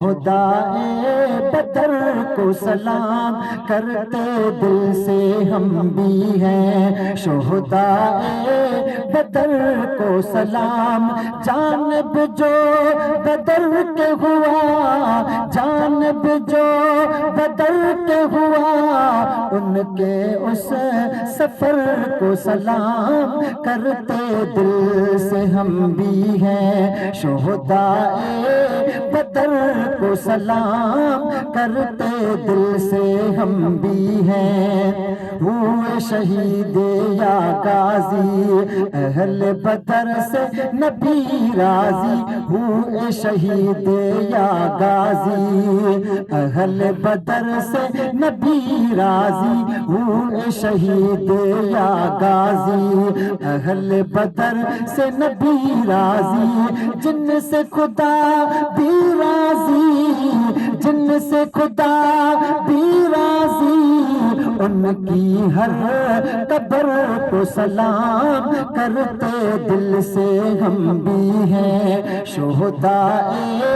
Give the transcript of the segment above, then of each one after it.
خدائے بدر کو سلام کرتے دل سے ہم بھی ہیں، شہدائے بدر کو سلام، جانب جو بدر کے ہوا، جانب جو بدر کے ہوا، ان کے اس سفر کو سلام کرتے دل سے ہم بھی ہیں، شہدائے بدر کو سلام کرتے دل سے ہم بھی ہیں۔ ہوئے شہید یا غازی اہل بدر سے نبی راضی، ہوئے شہید یا غازی اہل بدر سے نبی راضی، ہوئے شہید یا غازی اہل بدر سے نبی راضی، جن سے خدا بھی راضی، جن سے خدا بھی راضی، ان کی ہر قبر کو سلام کرتے دل سے ہم بھی ہیں، شہدائے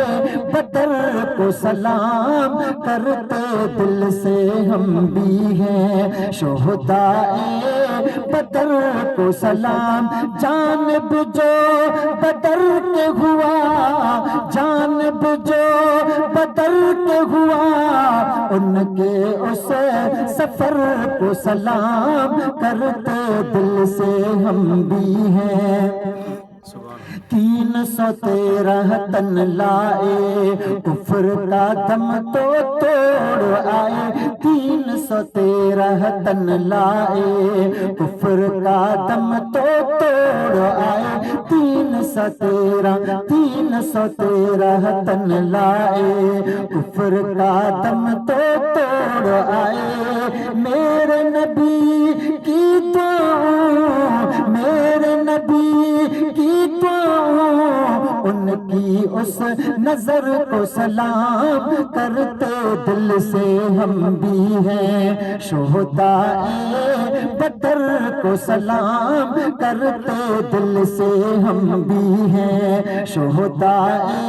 بدر کو سلام کرتے دل سے ہم بھی ہیں، شہدائے بدر کو سلام، جانب جو بدر کے ہوا، جانب جو بدر کے ہوا، ان کے اس سفر کو سلام کرتے دل سے ہم بھی ہیں۔ 313 تن لائے کفر کا دم تو توڑ آئے، 313 تن لائے کفر کا دم تو توڑ آئے، 313 تن لائے کفر کا دم تو توڑ آئے، میرے نبی کی دعا، میرے نبی کی دعا، ان کی اس نظر کو سلام کرتے دل سے ہم بھی ہیں، شہدائے بدر کو سلام کرتے دل سے ہم بھی ہیں، شہدائے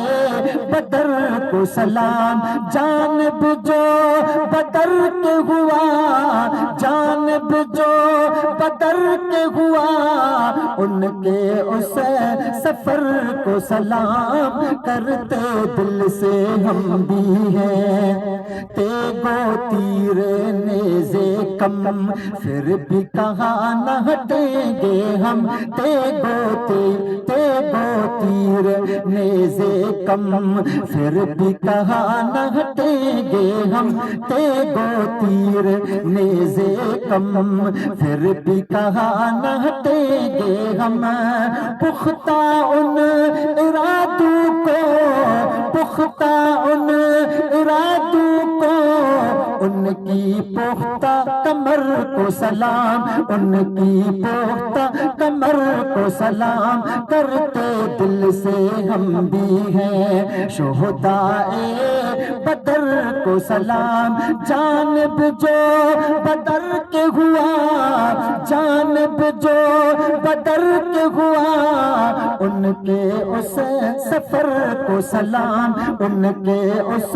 بدر کو سلام، جانب جو بدر کے ہوا، جانب جو بدر کے ہوا، ان کے اس سفر کو سلام کرتے دل سے ہم بھی ہیں، تیگ و تیر نیزے کم پھر بھی کہاں نہ ہٹیں گے ہم، تیگ و تیر نیزے کم پھر بھی کہاں نہ ہٹیں گے ہم، تیگ و تیر نیزے کم پھر بھی کہاں نہ ہٹیں گے ہم، پختہ ان ارادوں کو، پختہ ان ارادوں کو، ان کی پختہ کمر کو سلام، ان کی پختہ کمر کو سلام کرتے دل سے ہم بھی ہیں، شہدائے بدر کو سلام، جانب جو بدر کے ہوا، جانب جو بدر کے ہوا، ان کے اس سفر کو سلام، ان کے اس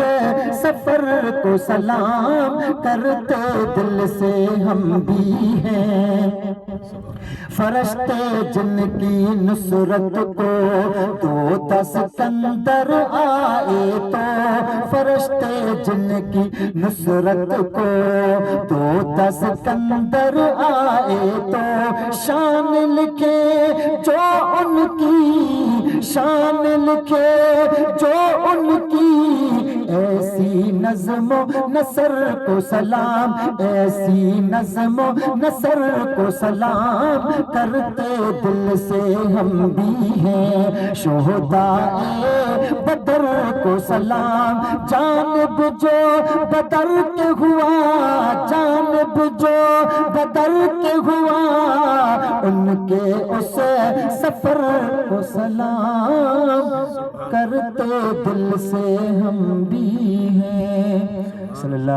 سفر کو سلام کرتے دل سے ہم بھی ہیں، فرشتے جن کی نصرت کو تو سکندر آئے تو، فرشتے جن کی نصرت کو تو سکندر آئے تو، شان لکھے جو ان کی، شان لکھے جو ان کی، ایسی نظم و نثر کو سلام، ایسی نظم و نثر کو سلام کرتے دل سے ہم بھی ہیں، شہدائے بدر کو سلام، جانب جو بدر کے ہوا، جانب جو بدر کے ہوا، ان کے اس سفر کو سلام کرتے دل سے ہم بھی ہیں، صلی اللہ